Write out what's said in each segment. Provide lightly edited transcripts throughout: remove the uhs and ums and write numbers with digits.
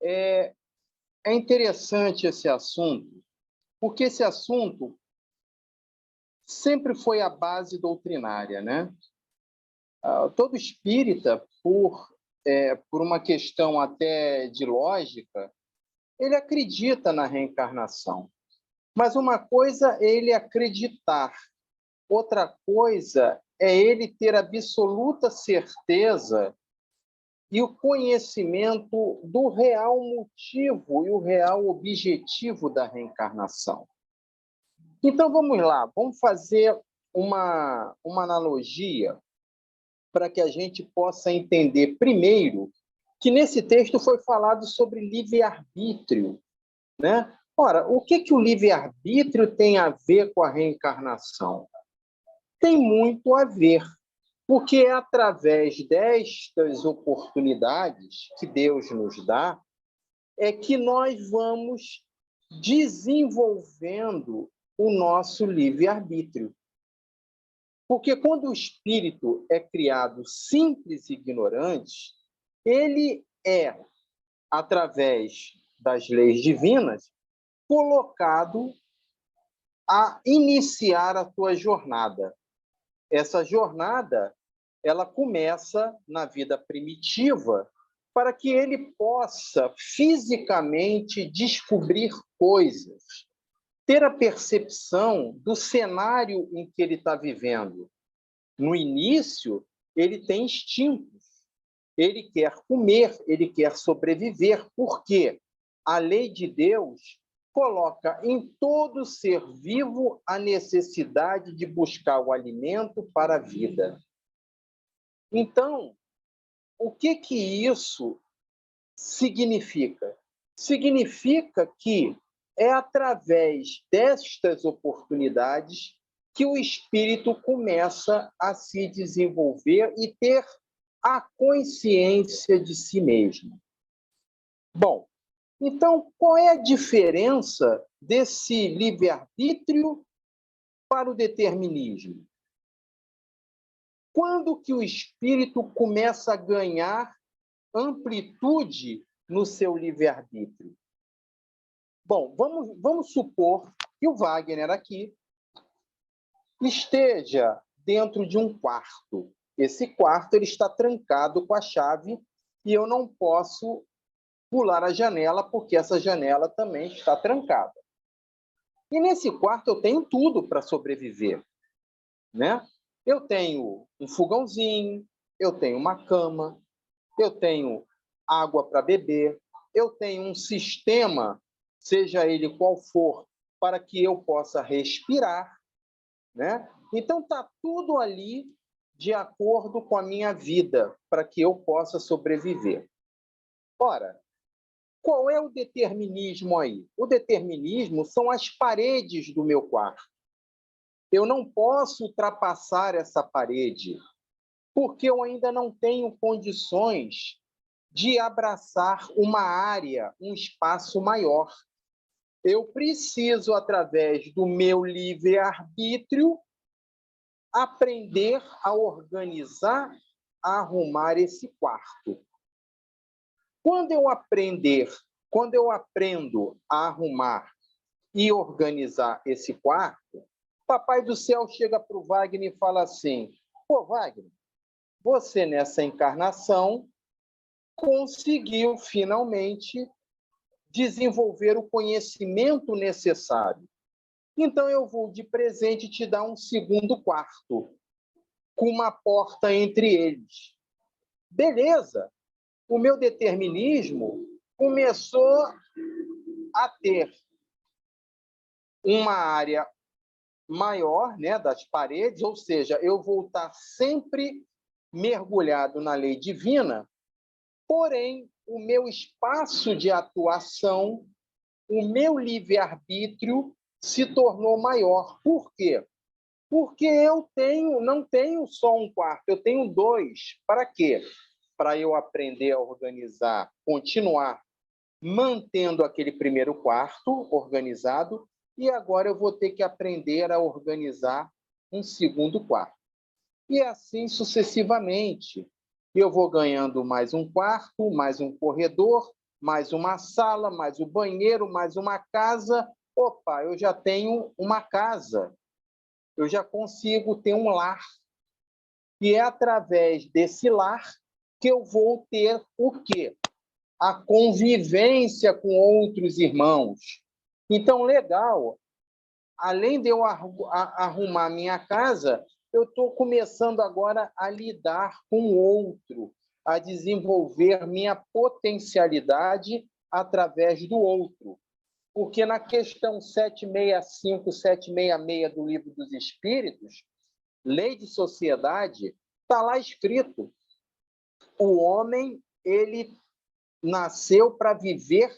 É interessante esse assunto, porque esse assunto sempre foi a base doutrinária, né? Todo espírita, por uma questão até de lógica, ele acredita na reencarnação. Mas uma coisa é ele acreditar, outra coisa é ele ter absoluta certeza e o conhecimento do real motivo e o real objetivo da reencarnação. Então, vamos lá, vamos fazer uma analogia para que a gente possa entender, primeiro, que nesse texto foi falado sobre livre-arbítrio, né? Ora, o que o livre-arbítrio tem a ver com a reencarnação? Tem muito a ver, porque é através destas oportunidades que Deus nos dá, é que nós vamos desenvolvendo o nosso livre-arbítrio. Porque quando o espírito é criado simples e ignorante, ele é, através das leis divinas, colocado a iniciar a sua jornada. Essa jornada, ela começa na vida primitiva, para que ele possa fisicamente descobrir coisas, ter a percepção do cenário em que ele está vivendo. No início, ele tem instintos, ele quer comer, ele quer sobreviver. Por quê? A lei de Deus coloca em todo ser vivo a necessidade de buscar o alimento para a vida. Então, o que isso significa? Significa que é através destas oportunidades que o espírito começa a se desenvolver e ter a consciência de si mesmo. Bom, então, qual é a diferença desse livre-arbítrio para o determinismo? Quando que o espírito começa a ganhar amplitude no seu livre-arbítrio? Bom, vamos supor que o Wagner aqui esteja dentro de um quarto. Esse quarto ele está trancado com a chave e eu não posso pular a janela porque essa janela também está trancada. E nesse quarto eu tenho tudo para sobreviver, né? Eu tenho um fogãozinho, eu tenho uma cama, eu tenho água para beber, eu tenho um sistema, seja ele qual for, para que eu possa respirar, né? Então, está tudo ali de acordo com a minha vida, para que eu possa sobreviver. Ora, qual é o determinismo aí? O determinismo são as paredes do meu quarto. Eu não posso ultrapassar essa parede, porque eu ainda não tenho condições de abraçar uma área, um espaço maior. Eu preciso, através do meu livre-arbítrio, aprender a organizar, a arrumar esse quarto. Quando eu aprendo a arrumar e organizar esse quarto, Papai do Céu chega para o Wagner e fala assim: pô, Wagner, você nessa encarnação conseguiu finalmente desenvolver o conhecimento necessário. Então eu vou de presente te dar um segundo quarto, com uma porta entre eles. Beleza, o meu determinismo começou a ter uma área maior, né, das paredes, ou seja, eu vou estar sempre mergulhado na lei divina, porém, o meu espaço de atuação, o meu livre-arbítrio se tornou maior. Por quê? Porque eu não tenho só um quarto, eu tenho dois. Para quê? Para eu aprender a organizar, continuar mantendo aquele primeiro quarto organizado, e agora eu vou ter que aprender a organizar um segundo quarto. E assim sucessivamente. Eu vou ganhando mais um quarto, mais um corredor, mais uma sala, mais o banheiro, mais uma casa. Opa, eu já tenho uma casa, eu já consigo ter um lar. E é através desse lar que eu vou ter o quê? A convivência com outros irmãos. Então, legal, além de eu arrumar minha casa, eu estou começando agora a lidar com o outro, a desenvolver minha potencialidade através do outro. Porque na questão 765, 766 do Livro dos Espíritos, Lei de Sociedade, está lá escrito: o homem, ele nasceu para viver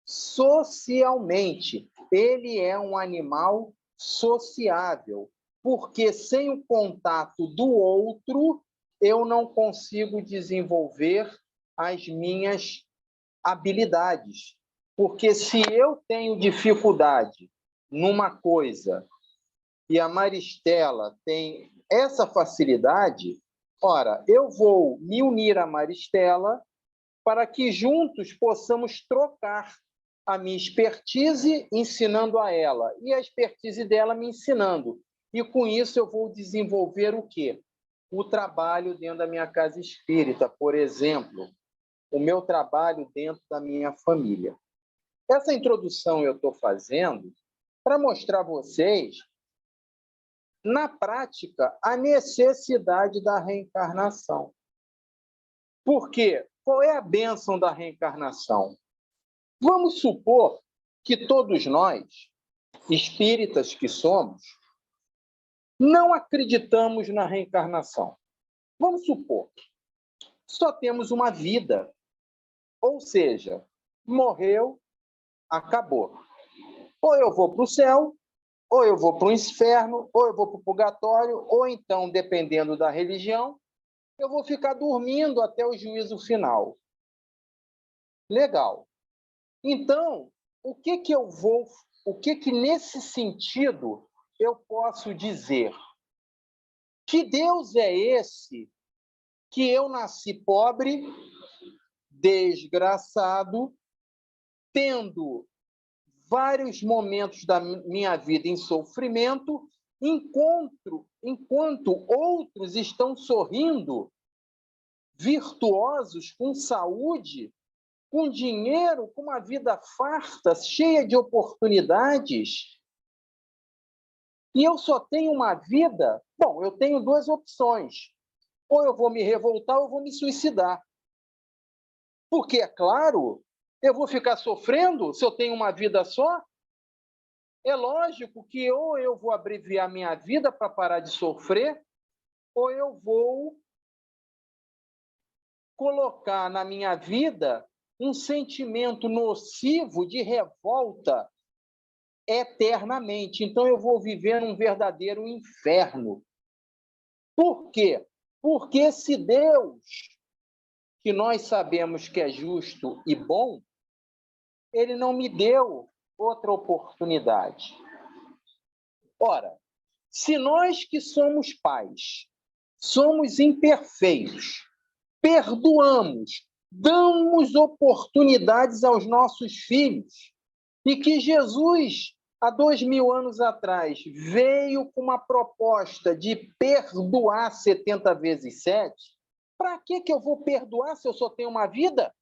socialmente. Ele é um animal sociável, porque sem o contato do outro, eu não consigo desenvolver as minhas habilidades. Porque se eu tenho dificuldade numa coisa e a Maristela tem essa facilidade, ora, eu vou me unir à Maristela para que juntos possamos trocar a minha expertise ensinando a ela e a expertise dela me ensinando. E com isso eu vou desenvolver o quê? O trabalho dentro da minha casa espírita, por exemplo, o meu trabalho dentro da minha família. Essa introdução eu estou fazendo para mostrar a vocês, na prática, a necessidade da reencarnação. Por quê? Qual é a bênção da reencarnação? Vamos supor que todos nós, espíritas que somos, não acreditamos na reencarnação. Vamos supor, só temos uma vida, ou seja, morreu, acabou. Ou eu vou para o céu, ou eu vou para o inferno, ou eu vou para o purgatório, ou então, dependendo da religião, eu vou ficar dormindo até o juízo final. Legal. Então, o que nesse sentido eu posso dizer? Que Deus é esse que eu nasci pobre, desgraçado, tendo vários momentos da minha vida em sofrimento, enquanto outros estão sorrindo, virtuosos, com saúde, com dinheiro, com uma vida farta, cheia de oportunidades, e eu só tenho uma vida. Bom, eu tenho duas opções: ou eu vou me revoltar ou eu vou me suicidar. Porque, é claro, eu vou ficar sofrendo se eu tenho uma vida só? É lógico que ou eu vou abreviar minha vida para parar de sofrer, ou eu vou colocar na minha vida um sentimento nocivo de revolta eternamente. Então, eu vou viver um verdadeiro inferno. Por quê? Porque esse Deus, que nós sabemos que é justo e bom, ele não me deu outra oportunidade. Ora, se nós que somos pais, somos imperfeitos, perdoamos, damos oportunidades aos nossos filhos, e que Jesus, há 2000 anos atrás, veio com uma proposta de perdoar 70 vezes 7, para que eu vou perdoar se eu só tenho uma vida?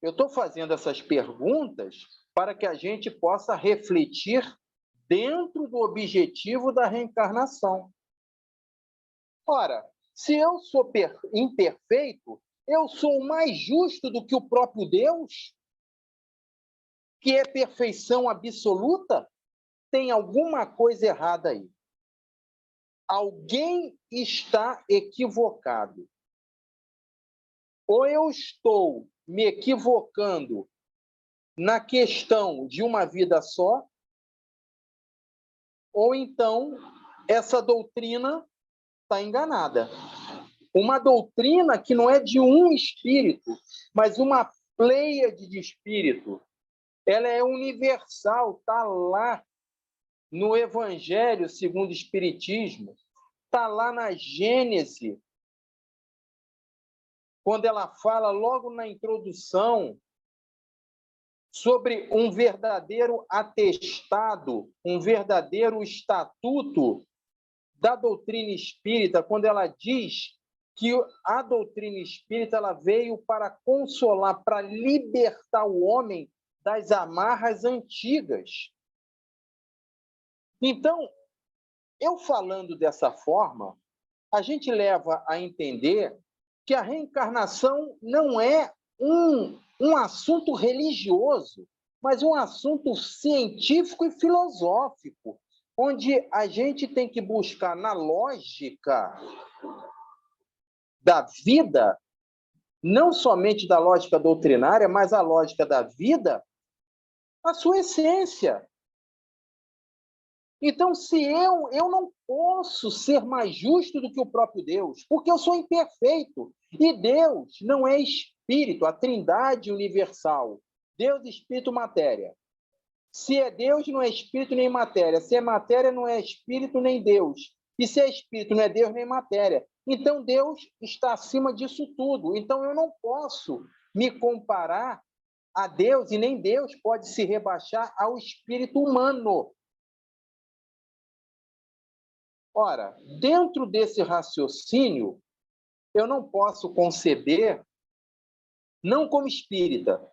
Eu estou fazendo essas perguntas para que a gente possa refletir dentro do objetivo da reencarnação. Ora, se eu sou imperfeito, eu sou mais justo do que o próprio Deus, que é perfeição absoluta? Tem alguma coisa errada aí. Alguém está equivocado. Ou eu estou me equivocando na questão de uma vida só, ou então essa doutrina está enganada. Uma doutrina que não é de um espírito, mas uma pleiade de espírito. Ela é universal, está lá no Evangelho segundo o Espiritismo, está lá na Gênese, quando ela fala logo na introdução sobre um verdadeiro atestado, um verdadeiro estatuto da doutrina espírita, quando ela diz que a doutrina espírita ela veio para consolar, para libertar o homem das amarras antigas. Então, eu falando dessa forma, a gente leva a entender que a reencarnação não é um assunto religioso, mas um assunto científico e filosófico, onde a gente tem que buscar na lógica da vida, não somente da lógica doutrinária, mas a lógica da vida, a sua essência. Então, se eu não posso ser mais justo do que o próprio Deus, porque eu sou imperfeito. E Deus não é espírito, a trindade universal. Deus, espírito, matéria. Se é Deus, não é espírito nem matéria. Se é matéria, não é espírito nem Deus. E se é espírito, não é Deus nem matéria. Então, Deus está acima disso tudo. Então, eu não posso me comparar a Deus, e nem Deus pode se rebaixar ao espírito humano. Ora, dentro desse raciocínio, eu não posso conceber, não como espírita,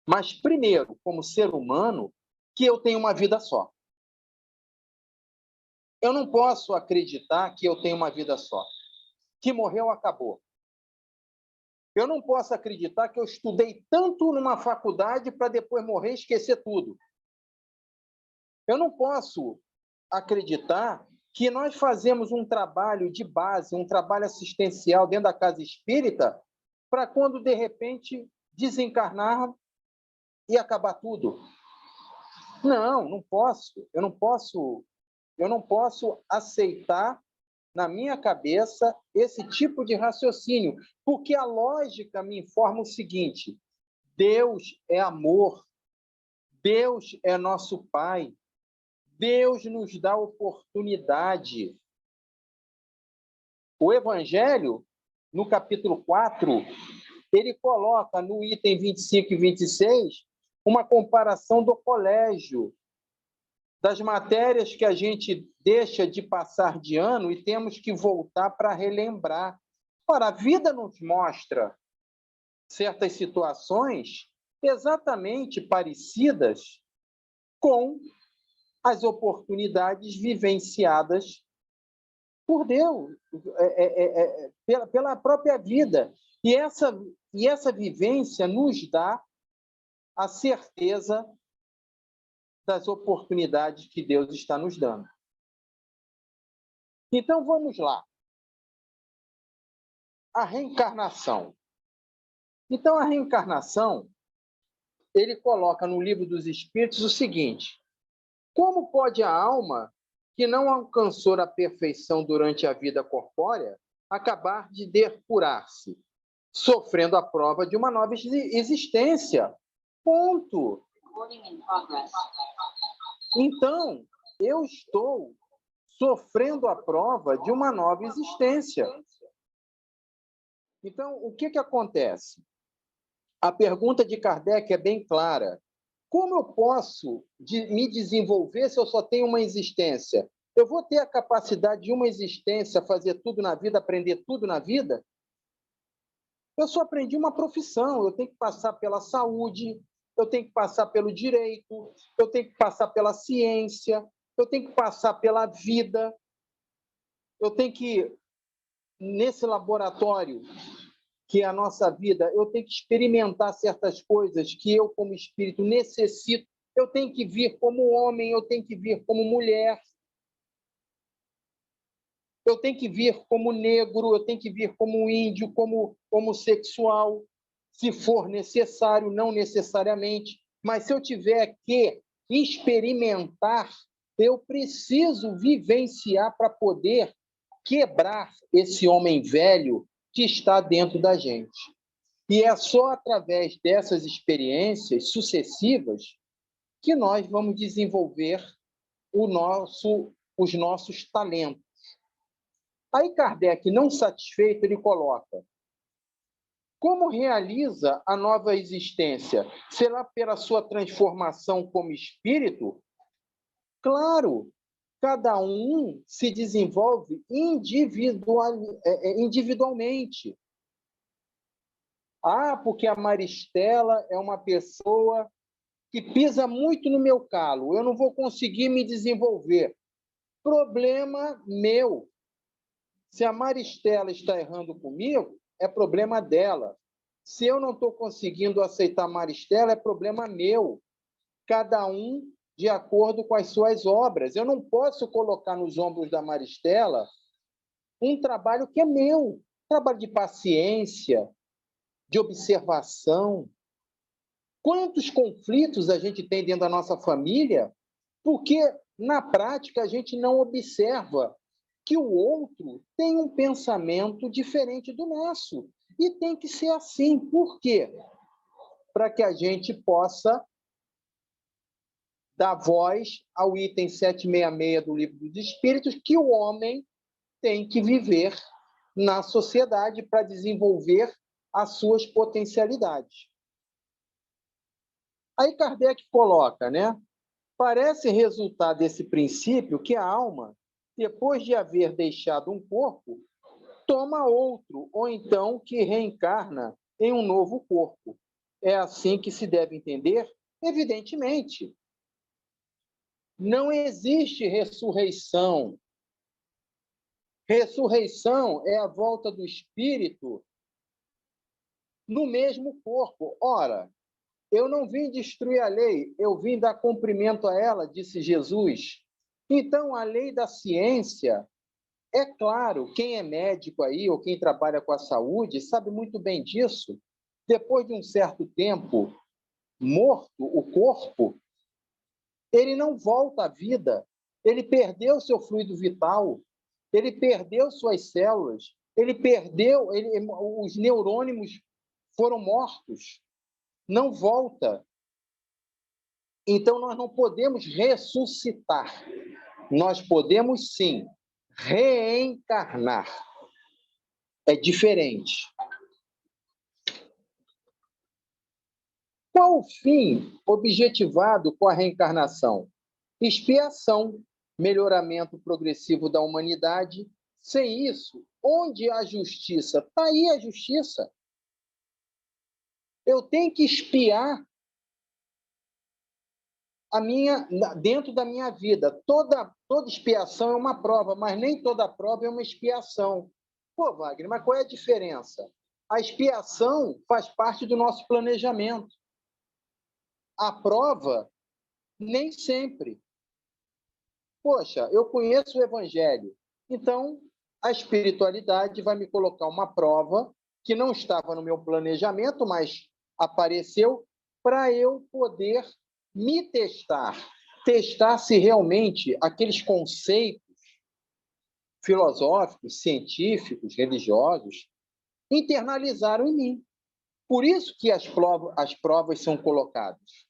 mas primeiro, como ser humano, que eu tenho uma vida só. Eu não posso acreditar que eu tenho uma vida só. Que morreu, acabou. Eu não posso acreditar que eu estudei tanto numa faculdade para depois morrer e esquecer tudo. Eu não posso acreditar que nós fazemos um trabalho de base, um trabalho assistencial dentro da casa espírita, para quando, de repente, desencarnar e acabar tudo. Não, não posso. Eu não posso aceitar na minha cabeça esse tipo de raciocínio, porque a lógica me informa o seguinte: Deus é amor, Deus é nosso Pai, Deus nos dá oportunidade. O Evangelho, no capítulo 4, ele coloca no item 25 e 26 uma comparação do colégio, das matérias que a gente deixa de passar de ano e temos que voltar para relembrar. Ora, a vida nos mostra certas situações exatamente parecidas com as oportunidades vivenciadas por Deus, pela própria vida. E essa vivência nos dá a certeza das oportunidades que Deus está nos dando. Então, vamos lá. A reencarnação. Então, a reencarnação, ele coloca no Livro dos Espíritos o seguinte: como pode a alma que não alcançou a perfeição durante a vida corpórea acabar de depurar-se, sofrendo a prova de uma nova existência? Ponto. Então, eu estou sofrendo a prova de uma nova existência. Então, o que acontece? A pergunta de Kardec é bem clara. Como eu posso me desenvolver se eu só tenho uma existência? Eu vou ter a capacidade de uma existência, fazer tudo na vida, aprender tudo na vida? Eu só aprendi uma profissão, eu tenho que passar pela saúde, eu tenho que passar pelo direito, eu tenho que passar pela ciência, eu tenho que passar pela vida, eu tenho que, nesse laboratório, que é a nossa vida, eu tenho que experimentar certas coisas que eu, como espírito, necessito. Eu tenho que vir como homem, eu tenho que vir como mulher, eu tenho que vir como negro, eu tenho que vir como índio, como homossexual, se for necessário, não necessariamente. Mas se eu tiver que experimentar, eu preciso vivenciar para poder quebrar esse homem velho que está dentro da gente. E é só através dessas experiências sucessivas que nós vamos desenvolver os nossos talentos. Aí Kardec, não satisfeito, ele coloca: Como realiza a nova existência? Será pela sua transformação como espírito? Claro, cada um se desenvolve individualmente. Ah, porque a Maristela é uma pessoa que pisa muito no meu calo, eu não vou conseguir me desenvolver. Problema meu. Se a Maristela está errando comigo, é problema dela. Se eu não estou conseguindo aceitar a Maristela, é problema meu. Cada um de acordo com as suas obras. Eu não posso colocar nos ombros da Maristela um trabalho que é meu, trabalho de paciência, de observação. Quantos conflitos a gente tem dentro da nossa família porque, na prática, a gente não observa que o outro tem um pensamento diferente do nosso. E tem que ser assim. Por quê? Para que a gente possa dar voz ao item 766 do Livro dos Espíritos, que o homem tem que viver na sociedade para desenvolver as suas potencialidades. Aí Kardec coloca, né? Parece resultar desse princípio que a alma, depois de haver deixado um corpo, toma outro, ou então que reencarna em um novo corpo. É assim que se deve entender? Evidentemente. Não existe ressurreição. Ressurreição é a volta do espírito no mesmo corpo. Ora, eu não vim destruir a lei, eu vim dar cumprimento a ela, disse Jesus. Então, a lei da ciência, é claro, quem é médico aí, ou quem trabalha com a saúde, sabe muito bem disso. Depois de um certo tempo morto, o corpo, ele não volta à vida. Ele perdeu seu fluido vital, ele perdeu suas células, os neurônios foram mortos. Não volta. Então, nós não podemos ressuscitar. Nós podemos, sim, reencarnar. É diferente. Qual o fim objetivado com a reencarnação? Expiação, melhoramento progressivo da humanidade. Sem isso, onde há justiça? Está aí a justiça. Eu tenho que expiar dentro da minha vida. Toda expiação é uma prova, mas nem toda prova é uma expiação. Pô, Wagner, mas qual é a diferença? A expiação faz parte do nosso planejamento. A prova, nem sempre. Poxa, eu conheço o Evangelho, então a espiritualidade vai me colocar uma prova que não estava no meu planejamento, mas apareceu para eu poder me testar se realmente aqueles conceitos filosóficos, científicos, religiosos internalizaram em mim. Por isso que as provas são colocadas.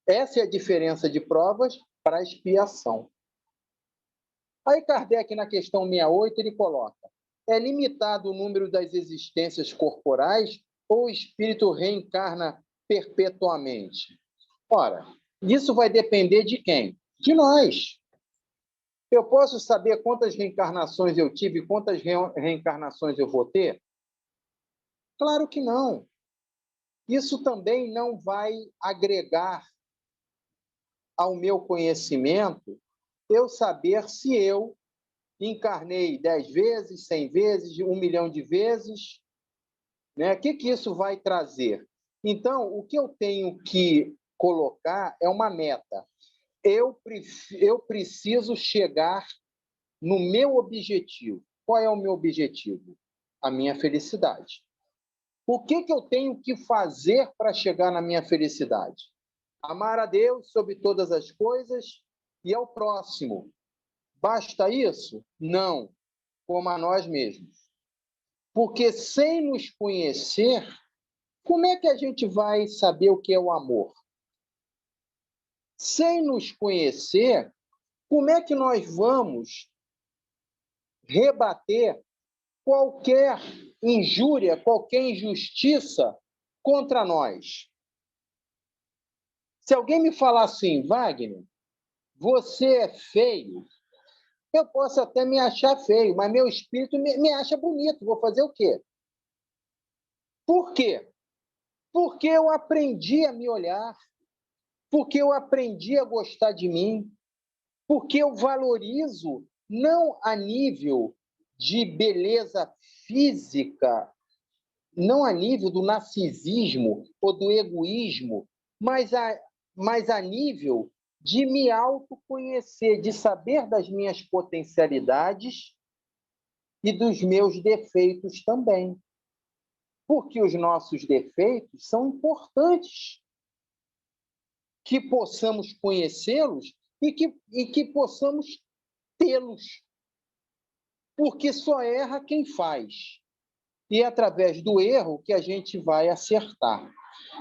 Essa é a diferença de provas para a expiação. Aí Kardec, na questão 68, ele coloca: é limitado o número das existências corporais ou o espírito reencarna perpetuamente? Ora, isso vai depender de quem? De nós. Eu posso saber quantas reencarnações eu tive, quantas reencarnações eu vou ter? Claro que não. Isso também não vai agregar ao meu conhecimento eu saber se eu encarnei 10 vezes, 100 vezes, 1 milhão de vezes, né? O que isso vai trazer? Então, o que eu tenho que colocar é uma meta. Eu preciso chegar no meu objetivo. Qual é o meu objetivo? A minha felicidade. O que eu tenho que fazer para chegar na minha felicidade? Amar a Deus sobre todas as coisas e ao próximo. Basta isso? Não, como a nós mesmos. Porque sem nos conhecer, como é que a gente vai saber o que é o amor? Sem nos conhecer, como é que nós vamos rebater qualquer injúria, qualquer injustiça contra nós. Se alguém me falar assim, Wagner, você é feio, eu posso até me achar feio, mas meu espírito me acha bonito. Vou fazer o quê? Por quê? Porque eu aprendi a me olhar, porque eu aprendi a gostar de mim, porque eu valorizo não a nível de beleza física, não a nível do narcisismo ou do egoísmo, mas a nível de me autoconhecer, de saber das minhas potencialidades e dos meus defeitos também. Porque os nossos defeitos são importantes, que possamos conhecê-los e que possamos tê-los. Porque só erra quem faz. E é através do erro que a gente vai acertar.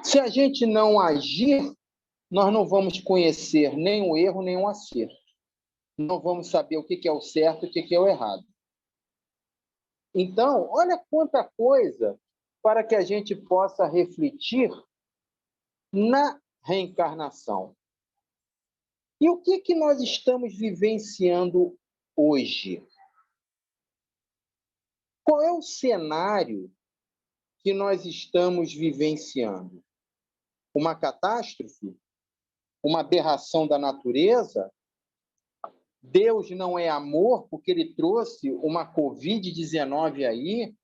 Se a gente não agir, nós não vamos conhecer nem o erro, nem o acerto. Não vamos saber o que é o certo e o que é o errado. Então, olha quanta coisa para que a gente possa refletir na reencarnação. E o que nós estamos vivenciando hoje? Qual é o cenário que nós estamos vivenciando? Uma catástrofe? Uma aberração da natureza? Deus não é amor porque ele trouxe uma Covid-19 aí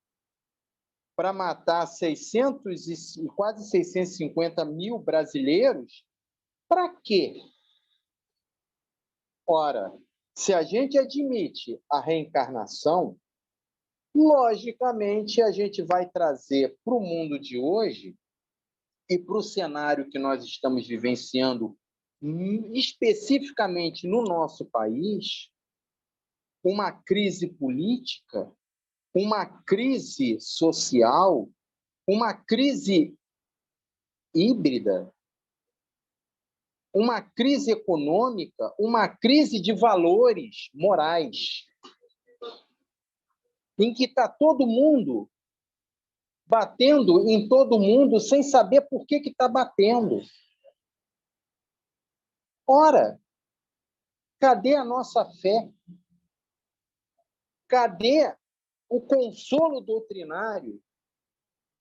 para matar quase 650 mil brasileiros? Para quê? Ora, se a gente admite a reencarnação, logicamente a gente vai trazer para o mundo de hoje e para o cenário que nós estamos vivenciando, especificamente no nosso país, uma crise política, uma crise social, uma crise híbrida, uma crise econômica, uma crise de valores morais, em que está todo mundo batendo em todo mundo sem saber por que está batendo. Ora, cadê a nossa fé? Cadê o consolo doutrinário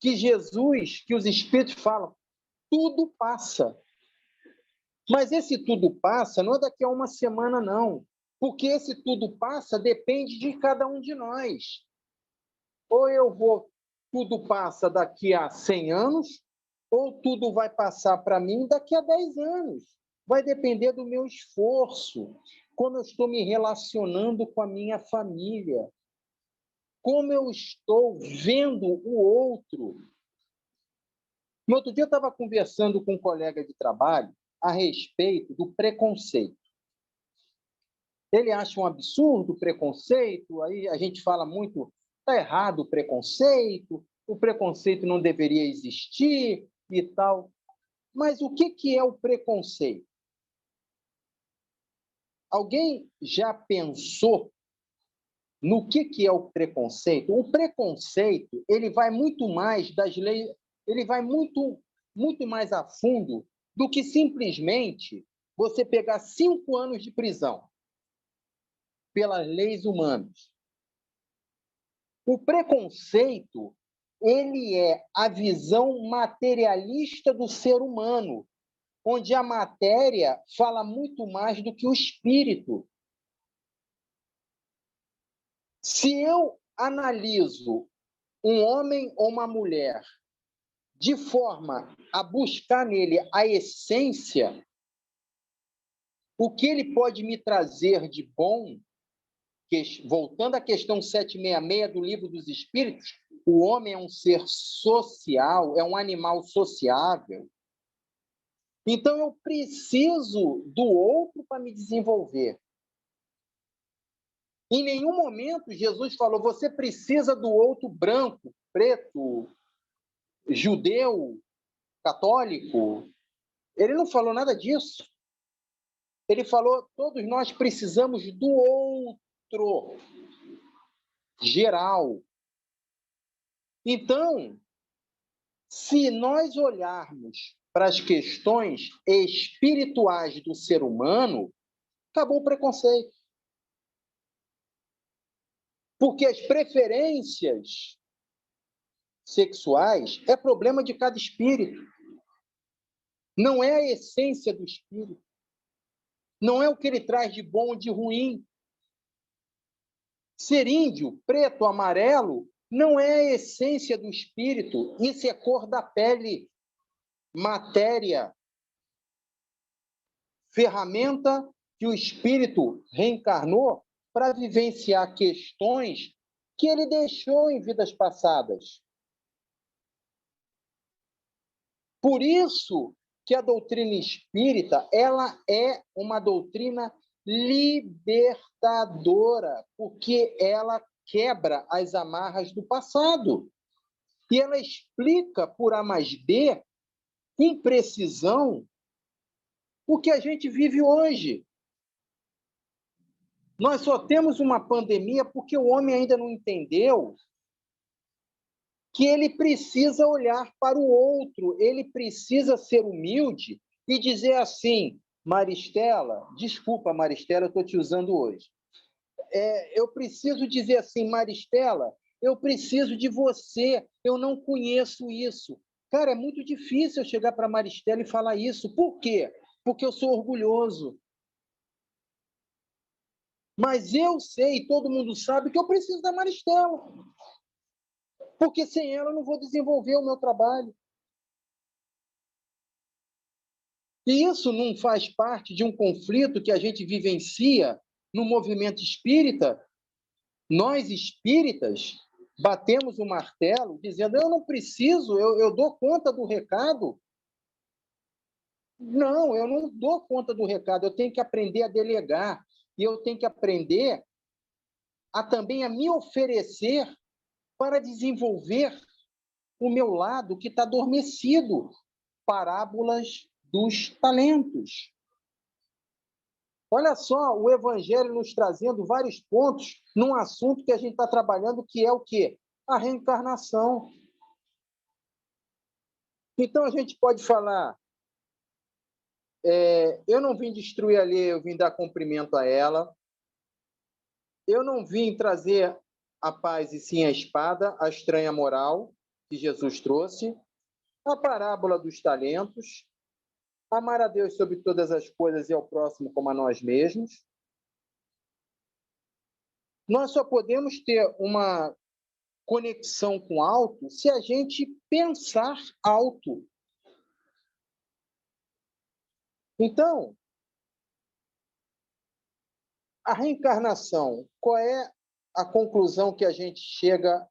que Jesus, que os Espíritos falam? Tudo passa. Mas esse tudo passa não é daqui a uma semana, não. Porque esse tudo passa depende de cada um de nós. Ou tudo passa daqui a 100 anos, ou tudo vai passar para mim daqui a 10 anos. Vai depender do meu esforço, como eu estou me relacionando com a minha família, como eu estou vendo o outro. No outro dia eu estava conversando com um colega de trabalho a respeito do preconceito. Ele acha um absurdo o preconceito, aí a gente fala muito, está errado o preconceito não deveria existir e tal. Mas o que é o preconceito? Alguém já pensou no que é o preconceito? O preconceito, ele vai muito mais das leis, ele vai muito mais a fundo do que simplesmente você pegar 5 anos de prisão pelas leis humanas. O preconceito, ele é a visão materialista do ser humano, onde a matéria fala muito mais do que o espírito. Se eu analiso um homem ou uma mulher de forma a buscar nele a essência, o que ele pode me trazer de bom, voltando à questão 766 do Livro dos Espíritos, o homem é um ser social, é um animal sociável. Então, eu preciso do outro para me desenvolver. Em nenhum momento Jesus falou, você precisa do outro branco, preto, judeu, católico. Ele não falou nada disso. Ele falou, todos nós precisamos do outro, geral. Então, se nós olharmos para as questões espirituais do ser humano, acabou o preconceito. Porque as preferências sexuais é problema de cada espírito. Não é a essência do espírito. Não é o que ele traz de bom ou de ruim. Ser índio, preto, amarelo, não é a essência do espírito. Isso é cor da pele, matéria, ferramenta que o espírito reencarnou para vivenciar questões que ele deixou em vidas passadas. Por isso que a doutrina espírita, ela é uma doutrina libertadora, porque ela quebra as amarras do passado. E ela explica por A mais B, com precisão, o que a gente vive hoje. Nós só temos uma pandemia porque o homem ainda não entendeu que ele precisa olhar para o outro, ele precisa ser humilde e dizer assim: Maristela, desculpa, Maristela, eu estou te usando hoje. Eu preciso dizer assim: Maristela, eu preciso de você, eu não conheço isso. Cara, é muito difícil eu chegar para Maristela e falar isso. Por quê? Porque eu sou orgulhoso. Mas eu sei, todo mundo sabe, que eu preciso da Maristela. Porque sem ela eu não vou desenvolver o meu trabalho. E isso não faz parte de um conflito que a gente vivencia no movimento espírita? Nós, espíritas, batemos o martelo dizendo: eu não preciso, eu dou conta do recado. Não, eu não dou conta do recado, eu tenho que aprender a delegar. E eu tenho que aprender também a me oferecer para desenvolver o meu lado que está adormecido. Parábolas dos talentos. Olha só, o Evangelho nos trazendo vários pontos num assunto que a gente está trabalhando, que é o quê? A reencarnação. Então, a gente pode falar, eu não vim destruir a lei, eu vim dar cumprimento a ela. Eu não vim trazer a paz e sim a espada, a estranha moral que Jesus trouxe. A parábola dos talentos. Amar a Deus sobre todas as coisas e ao próximo como a nós mesmos. Nós só podemos ter uma conexão com alto se a gente pensar alto. Então, a reencarnação, qual é a conclusão que a gente chega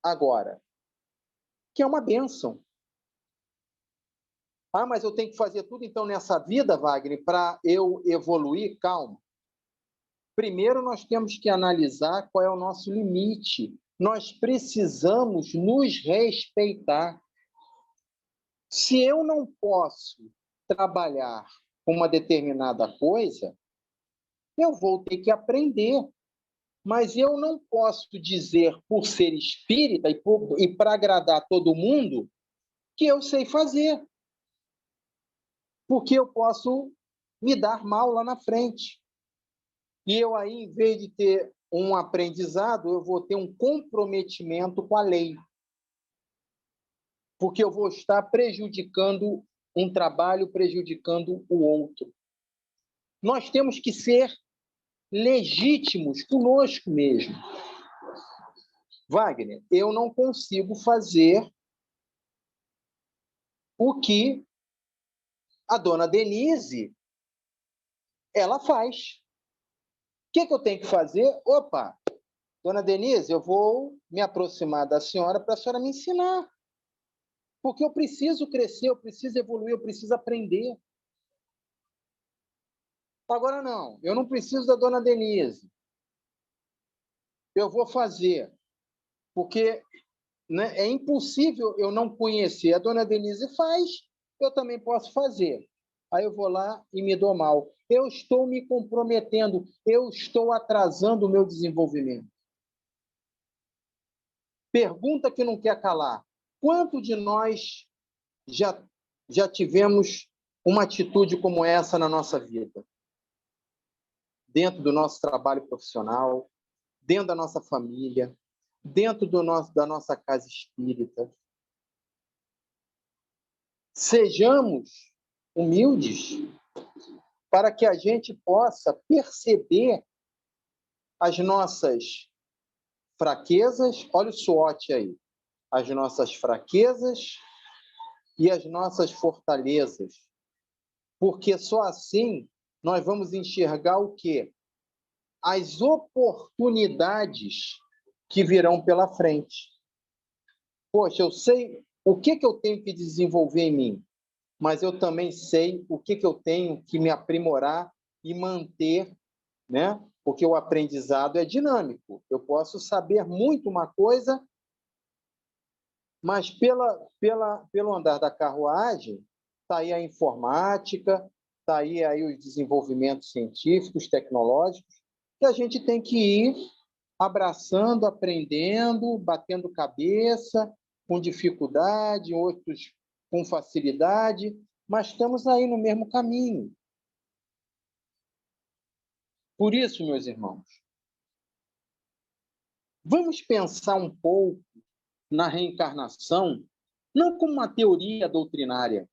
agora? Que é uma bênção. Ah, mas eu tenho que fazer tudo então nessa vida, Wagner, para eu evoluir? Calma. Primeiro, nós temos que analisar qual é o nosso limite. Nós precisamos nos respeitar. Se eu não posso trabalhar com uma determinada coisa, eu vou ter que aprender. Mas eu não posso dizer, por ser espírita e para agradar todo mundo, que eu sei fazer. Porque eu posso me dar mal lá na frente. E eu aí, em vez de ter um aprendizado, eu vou ter um comprometimento com a lei. Porque eu vou estar prejudicando um trabalho, prejudicando o outro. Nós temos que ser legítimos conosco mesmo. Wagner, eu não consigo fazer o que a dona Denise ela faz. O que eu tenho que fazer? Opa, dona Denise, eu vou me aproximar da senhora para a senhora me ensinar. Porque eu preciso crescer, eu preciso evoluir, eu preciso aprender. Agora não, eu não preciso da dona Denise. Eu vou fazer. Porque, né, é impossível eu não conhecer. A dona Denise faz, eu também posso fazer. Aí eu vou lá e me dou mal. Eu estou me comprometendo, eu estou atrasando o meu desenvolvimento. Pergunta que não quer calar. Quanto de nós já tivemos uma atitude como essa na nossa vida? Dentro do nosso trabalho profissional, dentro da nossa família, dentro da nossa casa espírita. Sejamos humildes para que a gente possa perceber as nossas fraquezas, olha o SWOT aí, as nossas fraquezas e as nossas fortalezas, porque só assim nós vamos enxergar o quê? As oportunidades que virão pela frente. Poxa, eu sei o que eu tenho que desenvolver em mim, mas eu também sei o que eu tenho que me aprimorar e manter, né? Porque o aprendizado é dinâmico. Eu posso saber muito uma coisa, mas pelo andar da carruagem, está aí a informática, está aí os desenvolvimentos científicos, tecnológicos, que a gente tem que ir abraçando, aprendendo, batendo cabeça, com dificuldade, outros com facilidade, mas estamos aí no mesmo caminho. Por isso, meus irmãos, vamos pensar um pouco na reencarnação, não como uma teoria doutrinária,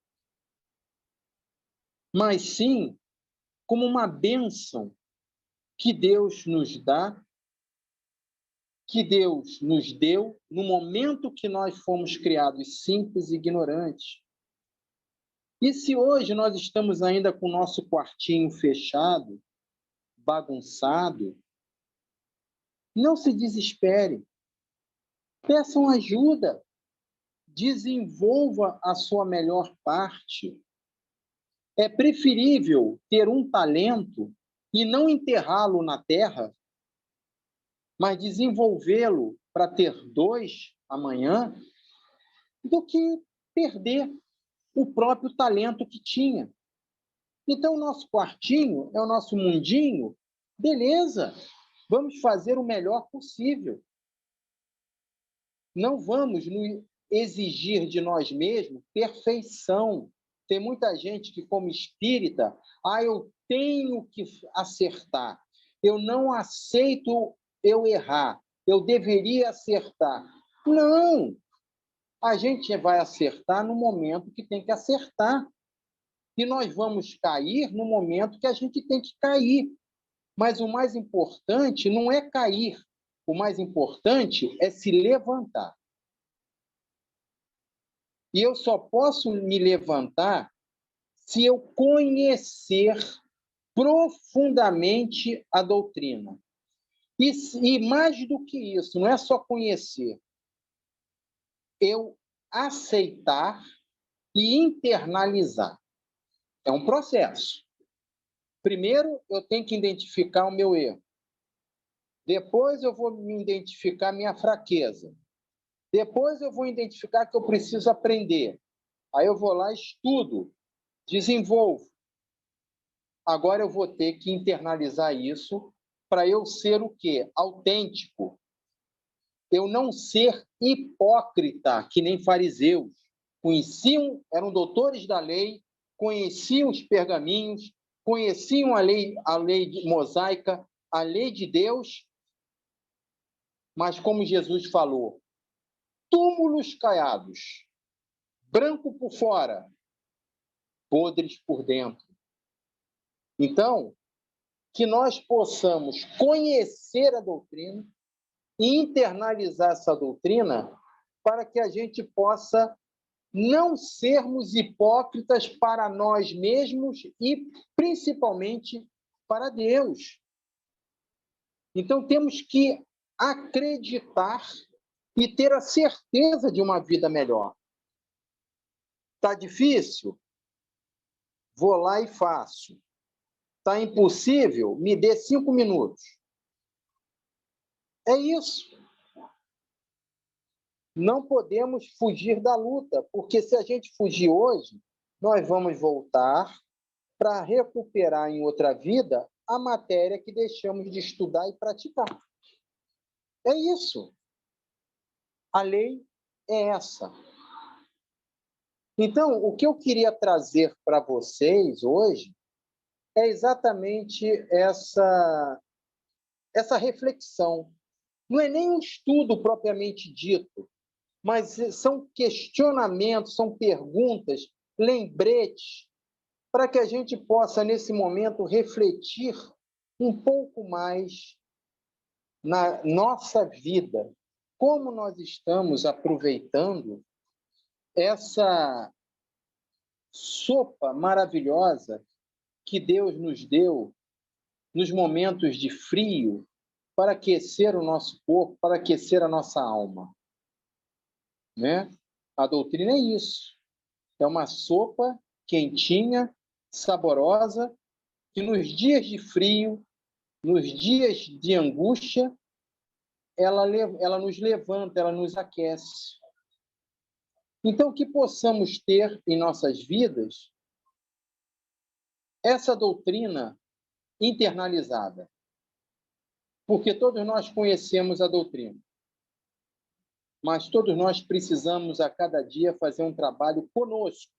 mas sim como uma bênção que Deus nos dá, que Deus nos deu no momento que nós fomos criados simples e ignorantes. E se hoje nós estamos ainda com o nosso quartinho fechado, bagunçado, não se desespere. Peçam ajuda. Desenvolva a sua melhor parte. É preferível ter um talento e não enterrá-lo na terra, mas desenvolvê-lo para ter 2 amanhã, do que perder o próprio talento que tinha. Então, o nosso quartinho é o nosso mundinho, beleza, vamos fazer o melhor possível. Não vamos exigir de nós mesmos perfeição. Tem muita gente que, como espírita, eu tenho que acertar, eu não aceito eu errar, eu deveria acertar. Não! A gente vai acertar no momento que tem que acertar. E nós vamos cair no momento que a gente tem que cair. Mas o mais importante não é cair, o mais importante é se levantar. E eu só posso me levantar se eu conhecer profundamente a doutrina. E mais do que isso, não é só conhecer, eu aceitar e internalizar. É um processo. Primeiro, eu tenho que identificar o meu erro. Depois, eu vou me identificar a minha fraqueza. Depois, eu vou identificar que eu preciso aprender. Aí eu vou lá, estudo, desenvolvo. Agora eu vou ter que internalizar isso para eu ser o quê? Autêntico. Eu não ser hipócrita, que nem fariseus. Conheciam, eram doutores da lei, conheciam os pergaminhos, conheciam a lei mosaica, a lei de Deus, mas como Jesus falou, túmulos caiados, branco por fora, podres por dentro. Então, que nós possamos conhecer a doutrina e internalizar essa doutrina para que a gente possa não sermos hipócritas para nós mesmos e, principalmente, para Deus. Então, temos que acreditar e ter a certeza de uma vida melhor. Está difícil? Vou lá e faço. Está impossível? Me dê 5 minutos. É isso. Não podemos fugir da luta, porque se a gente fugir hoje, nós vamos voltar para recuperar em outra vida a matéria que deixamos de estudar e praticar. É isso. A lei é essa. Então, o que eu queria trazer para vocês hoje é exatamente essa reflexão. Não é nem um estudo propriamente dito, mas são questionamentos, são perguntas, lembretes, para que a gente possa, nesse momento, refletir um pouco mais na nossa vida, como nós estamos aproveitando essa sopa maravilhosa que Deus nos deu nos momentos de frio para aquecer o nosso corpo, para aquecer a nossa alma, né? A doutrina é isso. É uma sopa quentinha, saborosa, que nos dias de frio, nos dias de angústia, ela nos levanta, ela nos aquece. Então, que possamos ter em nossas vidas essa doutrina internalizada, porque todos nós conhecemos a doutrina, mas todos nós precisamos a cada dia fazer um trabalho conosco,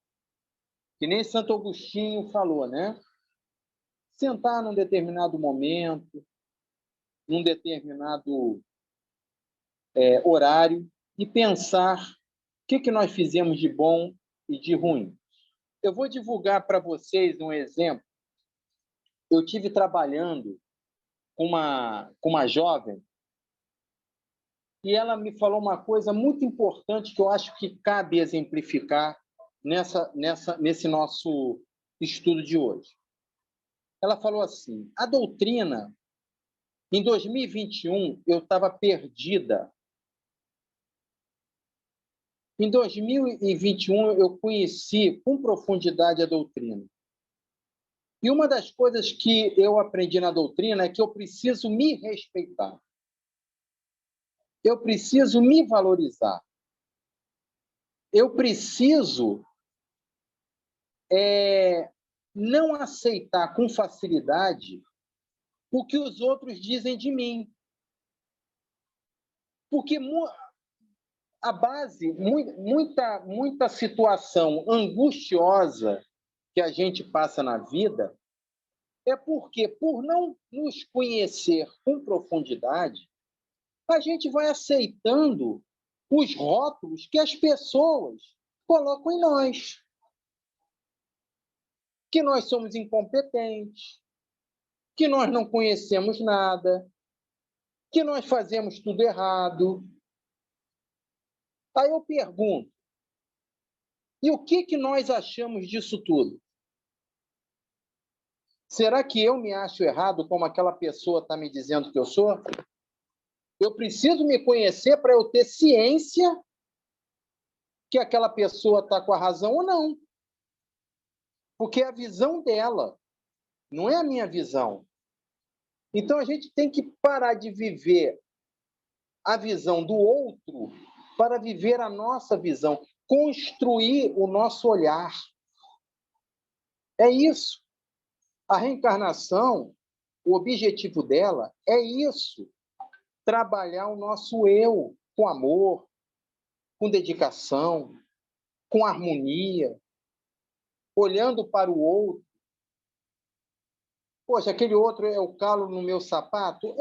que nem Santo Agostinho falou, né? Sentar num determinado momento, num determinado horário e pensar o que nós fizemos de bom e de ruim. Eu vou divulgar para vocês um exemplo. Eu tive trabalhando com uma jovem e ela me falou uma coisa muito importante que eu acho que cabe exemplificar nesse nosso estudo de hoje. Ela falou assim: a doutrina, em 2021, eu estava perdida. Em 2021, eu conheci com profundidade a doutrina. E uma das coisas que eu aprendi na doutrina é que eu preciso me respeitar. Eu preciso me valorizar. Eu preciso não aceitar com facilidade o que os outros dizem de mim. Porque a base, muita situação angustiosa que a gente passa na vida é porque, por não nos conhecer com profundidade, a gente vai aceitando os rótulos que as pessoas colocam em nós. Que nós somos incompetentes, que nós não conhecemos nada, que nós fazemos tudo errado. Aí eu pergunto, e o que nós achamos disso tudo? Será que eu me acho errado como aquela pessoa está me dizendo que eu sou? Eu preciso me conhecer para eu ter ciência que aquela pessoa está com a razão ou não. Porque é a visão dela, não é a minha visão. Então, a gente tem que parar de viver a visão do outro para viver a nossa visão, construir o nosso olhar. É isso. A reencarnação, o objetivo dela é isso, trabalhar o nosso eu com amor, com dedicação, com harmonia, olhando para o outro. Poxa, aquele outro é o calo no meu sapato?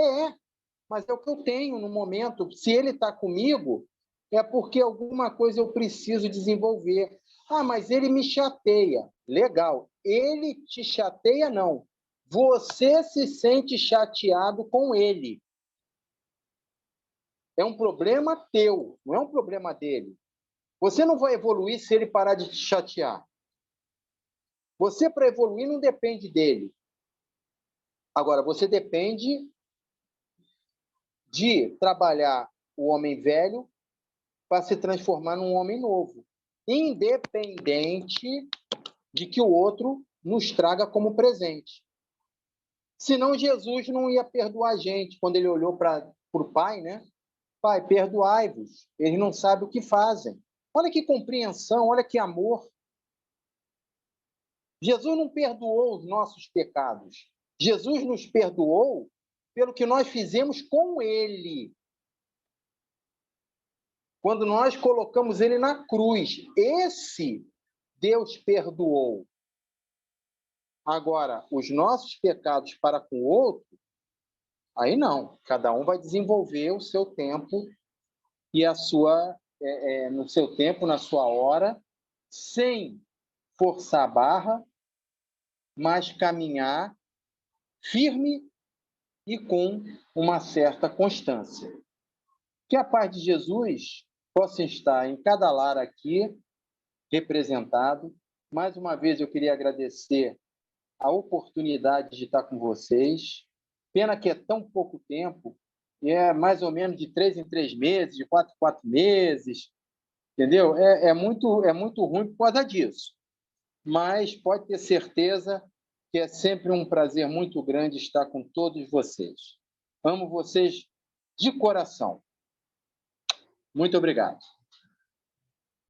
Mas é o que eu tenho no momento. Se ele está comigo, é porque alguma coisa eu preciso desenvolver. Ah, mas ele me chateia. Legal. Ele te chateia, não. Você se sente chateado com ele. É um problema teu, não é um problema dele. Você não vai evoluir se ele parar de te chatear. Você, para evoluir, não depende dele. Agora, você depende de trabalhar o homem velho para se transformar num homem novo, independente de que o outro nos traga como presente. Senão Jesus não ia perdoar a gente quando ele olhou para o Pai, né? Pai, perdoai-vos, eles não sabem o que fazem. Olha que compreensão, olha que amor. Jesus não perdoou os nossos pecados. Jesus nos perdoou pelo que nós fizemos com ele. quando nós colocamos ele na cruz. Esse Deus perdoou. Agora, os nossos pecados para com o outro, aí não. Cada um vai desenvolver o seu tempo e a sua, no seu tempo, na sua hora, sem forçar a barra, mas caminhar firme e com uma certa constância. Que a paz de Jesus possa estar em cada lar aqui representado. Mais uma vez, eu queria agradecer a oportunidade de estar com vocês. Pena que é tão pouco tempo, e é mais ou menos de 3 em 3 meses, de 4 em 4 meses, entendeu? É muito ruim por causa disso. Mas pode ter certeza que é sempre um prazer muito grande estar com todos vocês. Amo vocês de coração. Muito obrigado.